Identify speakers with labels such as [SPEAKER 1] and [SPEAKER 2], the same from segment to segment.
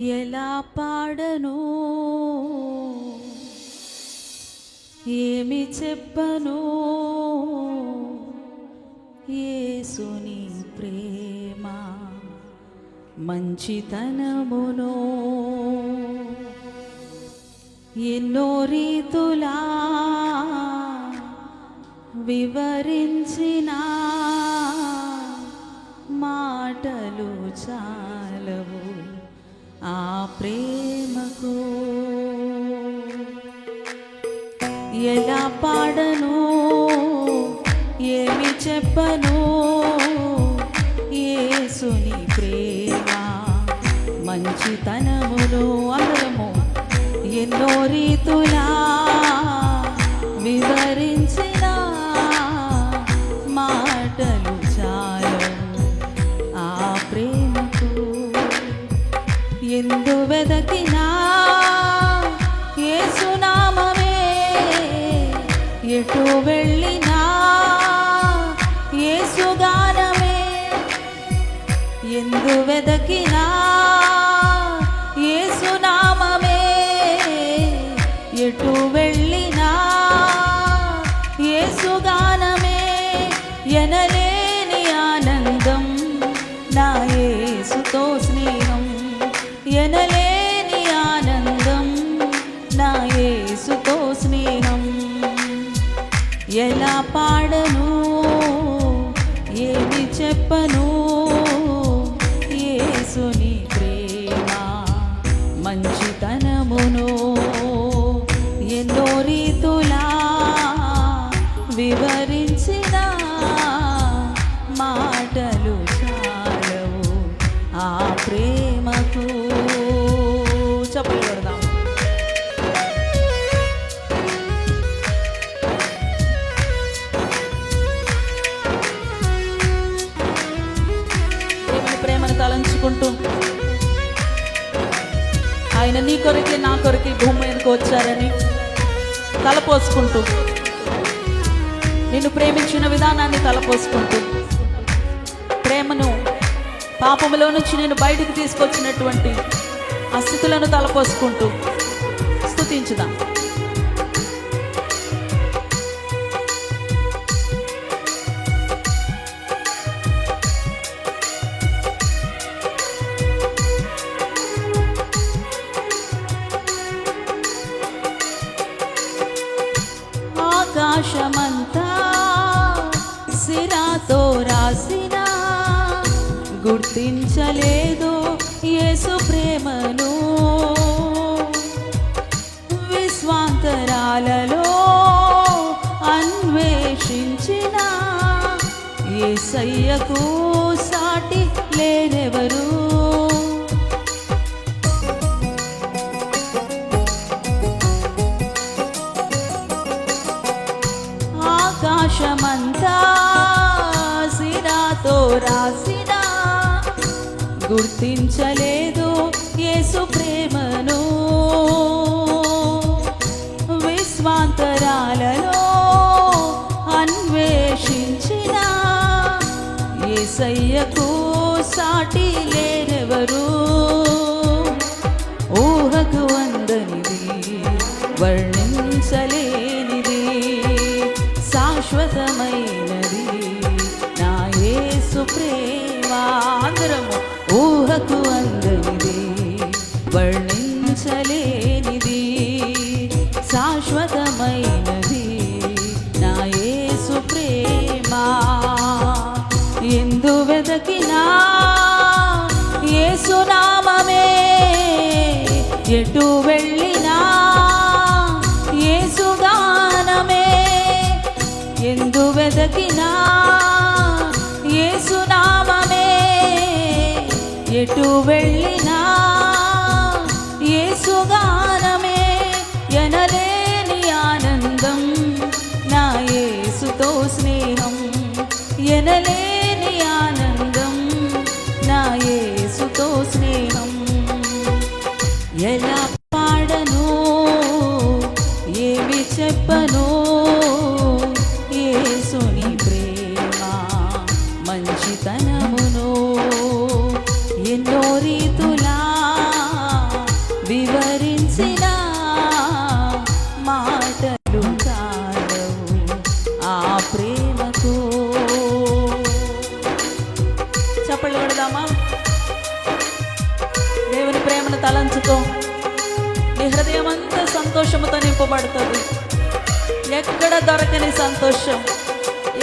[SPEAKER 1] ఎలా పాడను, ఏమి చెప్పను, యేసుని ప్రేమ మంచితనమును ఎన్నో రీతులా వివరించిన మాటలు చాలవు ఆ ప్రేమకు. ఎలా పాడను, ఏమి చెప్పను, యేసుని ప్రేమ మంచితనమును అందరము ఎన్నో రీతులా వివరించిన మాటలు చాలవు ఆ ప్రేమకు. ఎందు వెదకినా యేసునామమే, ఎటు వెళ్ళినా యేసుగానమే. ఎందు వెదకినా యేసునామమే, ఎటు వెళ్ళినా యేసుగానమే. ఎనలేని ఆనందం నా యేసుతో స్నేహం, ఎనలేని ఆనందం నా యేసుతో స్నేహం. ఎలా పాడను, ఏమి చెప్పను, యేసుని ప్రేమ మంచితనమును ఎన్నో రీతులా వివరించిన మాటలు చాలవు ఆ ప్రేమకు. చెప్పగలుగుతాం. ప్రేమను తలంచుకుంటూ ఆయన నీ కొరకే నా కొరకే భూమి మీదకి వచ్చారని తలపోసుకుంటూ, నిన్ను ప్రేమించిన విధానాన్ని తలపోసుకుంటూ, ప్రేమను పాపములో నుంచి నేను బయటికి తీసుకొచ్చినటువంటి ఆ స్థితులను తలపోసుకుంటూ స్తుతించుదాం. ఆకాశమంతా సిరాతో రాసిన గుర్తించలేదు యేసు ప్రేమను. విశ్వాంతరాలలో అన్వేషించిన యేసయ్యకు సాటి లేరెవరు. ఆకాశమంతా సిరాతో రాసిన గుర్తించలేదు యేసు ప్రేమను. విశ్వాంతరాలలో అన్వేషించిన యేసయ్యకు సాటి లేరెవరు. ఊహకు అందనిది, వర్ణించలేనిది, శాశ్వతమైనది నా యేసు ప్రేమ. అందరము ఊహకు అందనిది, వర్ణించలేనిది, శాశ్వతమైనది నా యేసు ప్రేమ. ఎందు వెదకినా యేసునామమే, ఎటు వెళ్ళినా యేసుగానమే. ఎందు వెదకినా యేసునామమే, ఎటు వెళ్ళినా యేసుగానమే. ఎనలేని ఆనందం నా యేసుతో స్నేహం, ఎనలేని ఆనందం నా యేసుతో స్నేహం. ఎలా పాడను, ఏమి చెప్పను, యేసుని ప్రేమ మంచితనమును ఎన్నో రీతులా వివరించిన మాటలు చాలవు ఆ ప్రేమకు. చప్పట్లు కొడదామా? దేవుని ప్రేమను తలంచుకో. నీ హృదయం అంతా సంతోషముతో నింపబడుతుంది. ఎక్కడ దొరకని సంతోషం,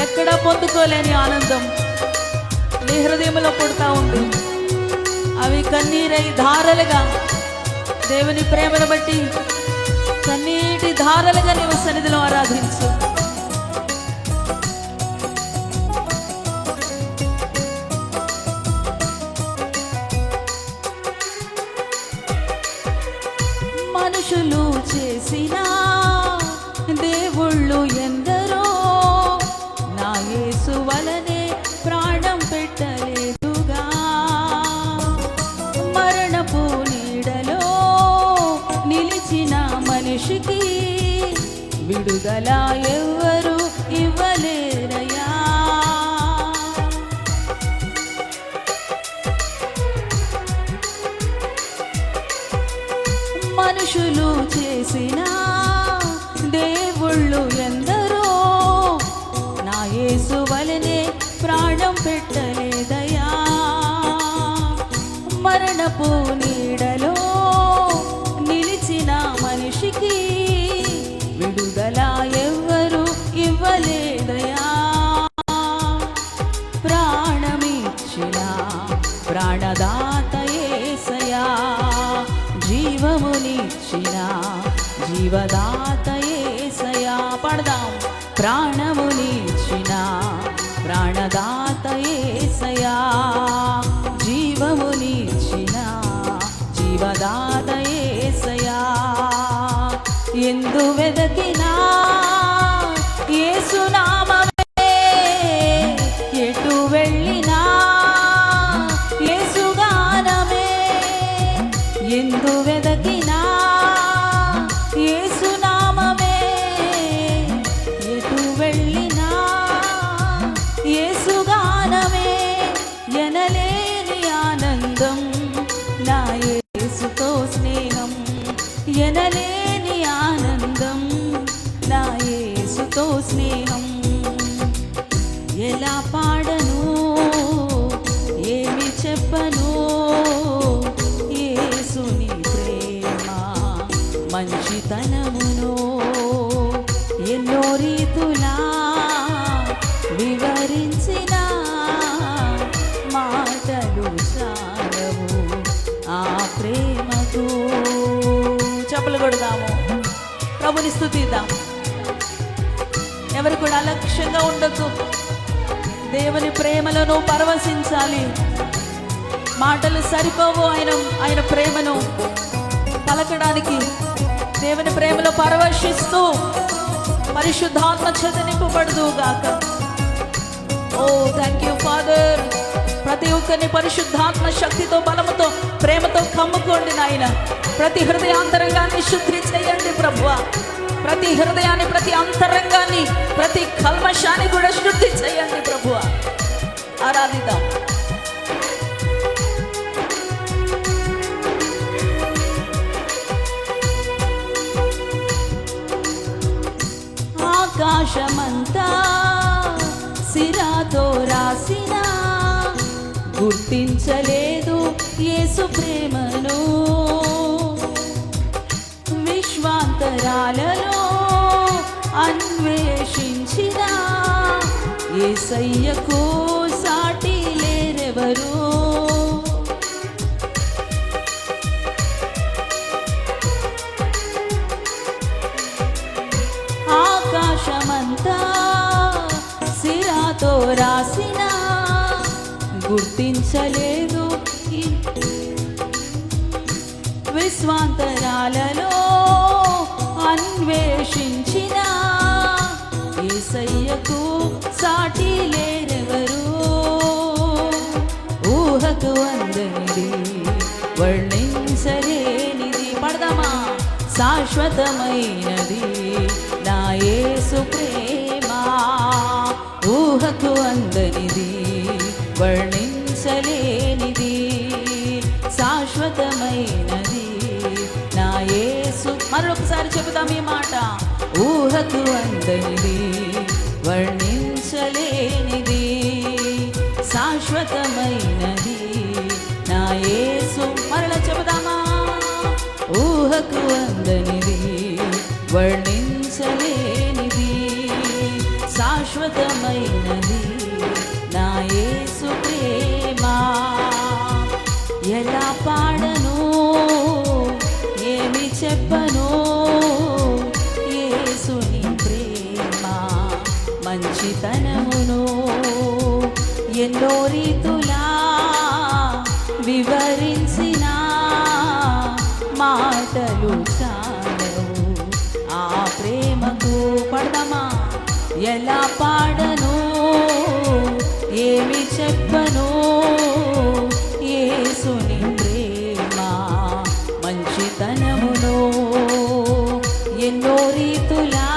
[SPEAKER 1] ఎక్కడ పొందుకోలేని ఆనందం నీ హృదయంలో పుడతా ఉంది. అవి కన్నీరై ధారలుగా దేవుని ప్రేమను బట్టి కన్నీటి ధారలుగా నీవు సన్నిధిలో ఆరాధించు. మనుషులు చేసిన దేవుళ్ళు ఎందరో నా యేసు వలనే ప్రాణం పెట్టలేదుగా. మరణపు నీడలో నిలిచిన మనిషికి విడుదల ఎవ్వరు ఇవ్వలేరయ్యా. మనుషులు చేసిన దేవుళ్ళు ఎందరో నా యేసు వలనే ప్రాణం పెట్టలేదయ్యా. మరణపు నీడలో నిలిచిన మనిషికి విడుదల ఎవ్వరు ఇవ్వలేదయ్యా. ప్రాణమిచ్చిన ప్రాణదాత యేసయ్యా, జీవమునిచ్చిన జీవదాత యేసయ్యా. పడదాం. ప్రాణమునిచ్చిన ప్రాణదాత యేసయ్యా, జీవమునిచ్చిన జీవదాత యేసయ్యా. ఎందు వెదకినా యేసు నామమే, ఎటు వెళ్ళినా యేసు గానమే. ఎందు వెదకినా యేసు నామమే, ఎటు వెళ్ళినా యేసు గానమే. ఎనలేని ఆనందం నా యేసుతో స్నేహం, ఎనలేని ఆనందం నా యేసుతో స్నేహం. ఎలా పాడను, ఏమి చెప్పను, యేసుని ప్రేమ మంచితనమును ఎన్నో రీతులా వివరించిన మాటలు చాలవు ఆ ప్రేమకు. చప్పలు కొడదాము, ప్రభుని స్తుతిద్దాం. ఎవరు కూడా అలక్ష్యంగా ఉండొద్దు. దేవుని ప్రేమలను పరవశించాలి. మాటలు సరిపోవు ఆయన ప్రేమను పలకడానికి. దేవుని ప్రేమలో పరవశిస్తూ పరిశుద్ధాత్మ చేత నింపబడదు గాక. ఓ థ్యాంక్ యూ ఫాదర్. ప్రతి ఒక్కరిని పరిశుద్ధాత్మ శక్తితో, బలముతో, ప్రేమతో కమ్ముకోండి నాయన. ప్రతి హృదయాంతరంగాన్ని శుద్ధి చేయండి ప్రభువా. ప్రతి హృదయాన్ని, ప్రతి అంతరంగాన్ని, ప్రతి కల్మషాన్ని కూడా శుద్ధి చేయండి ప్రభువా. ఆరాధిద్దాం. ఆకాశమంతా సిరాతో రాసిన గుర్తించలేదు యేసు ప్రేమను. విశ్వాంతరాలలో అన్వేషించిన యేసయ్యకు సాటి లేరెవరు. ఆకాశమంతా సిరాతో రాసిన గుర్తించలేదు విశ్వాంతరాలలో అన్వేషించిన యేసయ్యకు సాటి లేరెవరు. ఊహకు అందనిది, వర్ణించలేనిది. పడదామా? శాశ్వతమైనది నా యేసు ప్రేమ. ఊహకు అందనిది, వర్ణించలేనిది, శాశ్వతమైనది మరొకసారి చెబుదాం ఈ మాట. ఊహకు అందనిది, వర్ణించలేనిది, శాశ్వతమైనది నా యేసు. మరలా చెబుదామా? ఊహకు అందనిది, వర్ణించలేనిది, శాశ్వతమైనది నా యేసు ప్రేమ. ఎలా పాడను, ఏమి చెప్పను, యేసుని ప్రేమ మంచితనమును ఎన్నో రీతులా వివరించిన మాటలు చాలవు ఆ ప్రేమకు. పడదామా? ఎలా పాడను, ఏమి చెప్పను, యేసుని ప్రేమ మంచితనమును ఎన్నో రీతులా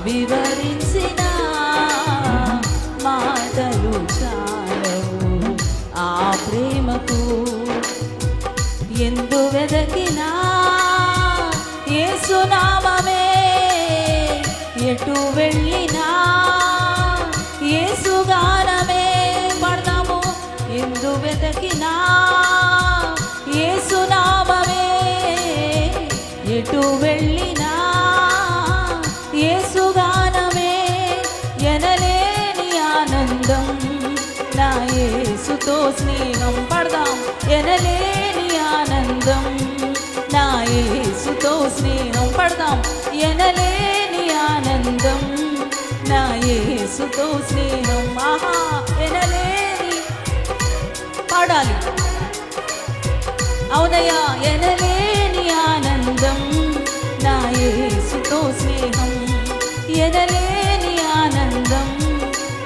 [SPEAKER 1] వివరించిన మాటలు చాలవు ఆ ప్రేమకు. ఎందు వెదకినా యేసు నామమే, ఎటు వెళ్ళినా యేసు గానమే. పడదాము. ఎందు వెదకినా యేసు నామమే, ఎటు వెళ్ళినా యేసు గానమే. ఎనలేని ఆనందం నా యేసుతో స్నేహం. పడదాం. ఎనలేని ఆనందం నా యేసుతో స్నేహం. పడదాం. ఎనలేని ఆనందం నా యేసుతో స్నేహం. ఆహా, ఎనలేని. పాడాలి. అవునయ్యా. ఎనలేని ఆనందం నా యేసుతో స్నేహం. ఎనలేని ఆనందం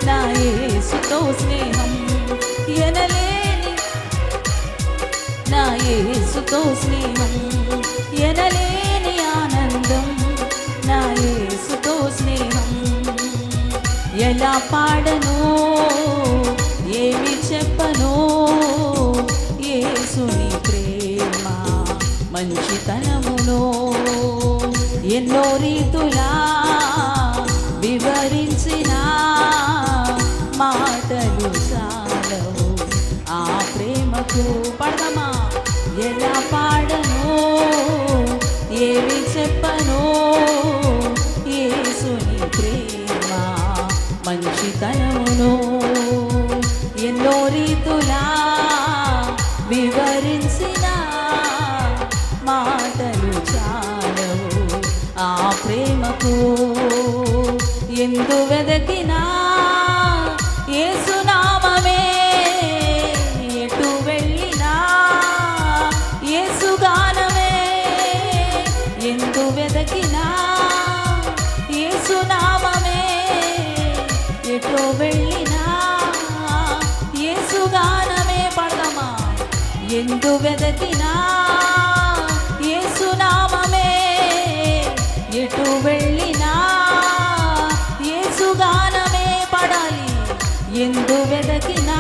[SPEAKER 1] నా యేసుతో స్నేహం. ఎనలేని నా యేసుతో స్నేహం. ఎనలేని ఆనందం నా యేసుతో స్నేహం. ఎలా పాడను, ఏమి చెప్పను, యేసుని ప్రేమ మంచితనమును ఎన్నో రీతులా వివరించిన మాటలు చాలవు ఆ ప్రేమకు. పడదామా? ఎలా పాడను, ఏమి చెప్పను, యేసుని ప్రేమ మంచితనమును ఎన్నో రీతులా వివరించిన మాటలు చాలవు ఆ ప్రేమకు. ఎందు వెదకినా యేసు నామమే, ఎటు వెళ్ళినా యేసు గానమే. ఎందు వెదకినా యేసు నామమే, ఎటు వెళ్ళినా యేసు గానమే. పడదామా? ఎందు వెదకినా యేసు నామమే, ఎటు వెళ్ళినా యేసు గానమే. పడాలి. ఎందు వెదకినా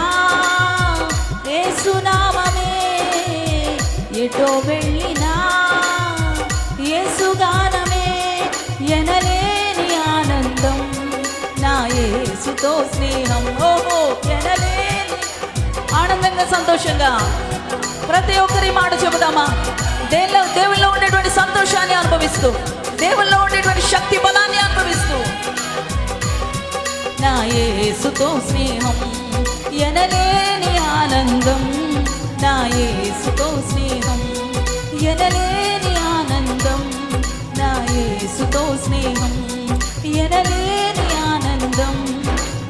[SPEAKER 1] యేసు నామమే, ఎటు వెళ్ళినా యేసు గానమే. ఎనలేని ఆనందం నా యేసుతో స్నేహం. ఓహో, ఎనలేని ఆనందంగా సంతోషంగా ప్రతి ఒక్కరి మాట చెబుదామా? దేవుల్లో ఉండేటువంటి సంతోషాన్ని అనుభవిస్తూ, దేవుల్లో ఉండేటువంటి శక్తి బలాన్ని అనుభవిస్తూ నా యేసుతో స్నేహం. ఎనలేని ఆనందం నా యేసుతో స్నేహం. ఎనలేని ఆనందం నా యేసుతో స్నేహం. ఎనలేని ఆనందం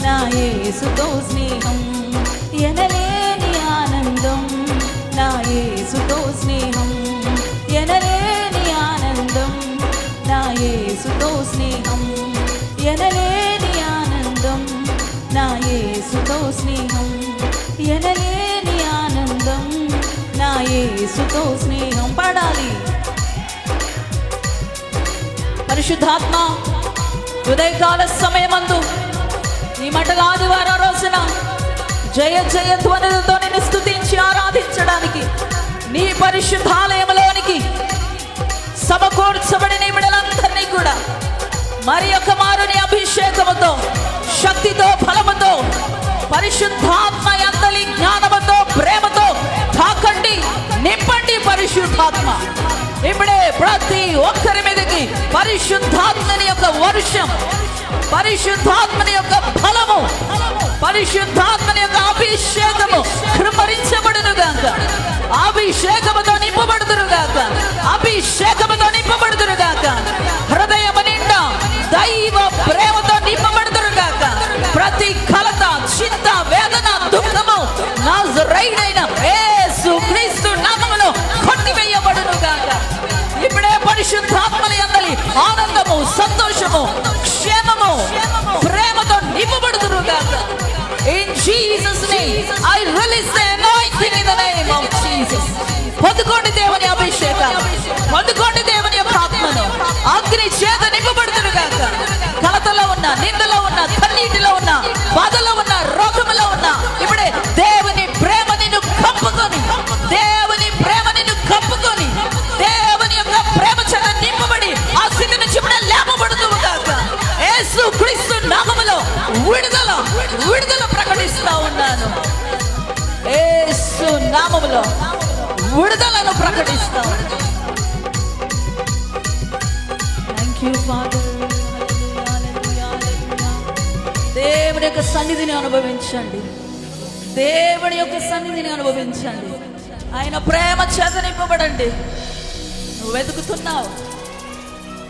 [SPEAKER 1] నా యేసుతో స్నేహం. ఎనలేని ఆనందం నా యేసుతో స్నేహం. ఎనలేని ఆనందం నా యేసుతో స్నేహం. ఎనలేని ఆనందం నా యేసుతో స్నేహం. ఎనలేని ఆనందం నా యేసుతో స్నేహం. పాడాలి. పరిశుద్ధాత్మ ఉదయకాల సమయమందు ఈ మండల ఆదివారం రోజున జయ జయ ధ్వనులతో నిన్ను స్తుతించి ఆరాధించడానికి నీ పరిశుద్ధాలయంలోనికి సమకూర్చబడిన ఈ బిడ్డలందరినీ కూడా మరి యొక్క మారుని అభిషేకముతో, శక్తితో, బలముతో, పరిశుద్ధాత్మ యందలి జ్ఞానముతో, ప్రేమతో తాకండి, నింపండి. పరిశుద్ధాత్మ ఇప్పుడే ప్రతి ఒక్కరి మీదకి పరిశుద్ధాత్మని యొక్క వర్షం, పరిశుద్ధాత్మని యొక్క బలము, పరిశుద్ధాత్మని యొక్క అభిషేకము కృమరించబడును గాక. అభిషేకముతో నింపబడుదురు గాక, అభిషేకముతో నింపబడుదురు గాక. హృదయము నిండా దైవ ప్రేమతో నింపబడుదురు గాక. ప్రతి కలత, చింత, వేదన, దుఃఖము నజరేయుడైన యేసుక్రీస్తు నామములో కొట్టివేయబడును గాక. ఇప్పుడే పరిశుద్ధాత్మని యందలి ఆనందము, సంతోషము, క్షేమము, ప్రేమతో నింపబడుదురు గాక. In Jesus name I release the anointing in the name of Jesus. పొందుకోండి దేవుని అభిషేకాన్ని, పొందుకోండి దేవుని యొక్క ఆత్మను. అగ్ని చేత నింపబడుదురు గాక. కలతలో ఉన్న, నిందలో ఉన్న, కన్నీటిలో ఉన్న, బాధలో ఉన్న, రోగములో ఉన్న ఇప్పుడే దేవుని ప్రేమ నిన్ను కప్పుకొని, దేవుని ప్రేమ నిన్ను కప్పుకొని, దేవుని యొక్క ప్రేమ చేత నింపబడి ఆ స్థితి నుంచి ఇప్పుడే లేపబడుదువు గాక. యేసుక్రీస్తు నామములో విడుదల, విడుదల ప్రకటిస్తా ఉన్నాను. యేసు నామములో విడుదలను ప్రకటిస్తా ఉన్నాను. Thank you father. దేవుని యొక్క సన్నిధిని అనుభవించండి, దేవుని యొక్క సన్నిధిని అనుభవించండి. ఆయన ప్రేమ చేత నింపబడండి. నువ్వు వెతుకుతున్నావు,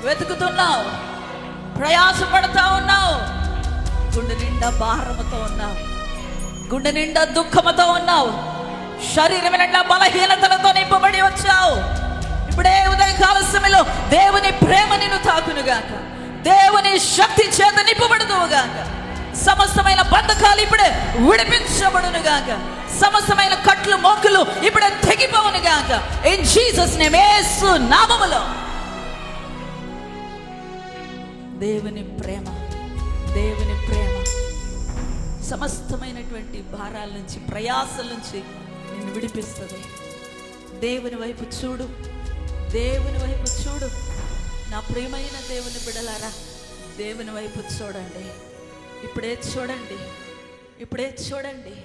[SPEAKER 1] వెతుకుతున్నావు, ప్రయాసపడతా ఉన్నావు, గుండె నిండా భారముతో ఉన్నావు, గుండె నిండా దుఃఖముతో ఉన్నావు, శరీరం నిండా బలహీనతలతో నింపబడి వచ్చావు. ఇప్పుడే ఉదయకాల సమయంలో దేవుని ప్రేమ నిన్ను తాకునుగాక, దేవుని శక్తి చేత నింపబడుదువుగాక. సమస్తమైన బంధకాలు ఇప్పుడే విడిపించబడునుగాక, సమస్తమైన కట్లు, మోకులు ఇప్పుడే తెగిపోవునుగాక. ఇన్ జీసస్ నేమ్, యేసు నామములో. దేవుని ప్రేమ, దేవుని ప్రేమ సమస్తమైనటువంటి భారాల నుంచి, ప్రయాసాల నుంచి నిన్ను విడిపిస్తుంది. దేవుని వైపు చూడు, దేవుని వైపు చూడు. నా ప్రియమైన దేవుని బిడ్డలారా, దేవుని వైపు చూడండి. ఇప్పుడే చూడండి, ఇప్పుడే చూడండి.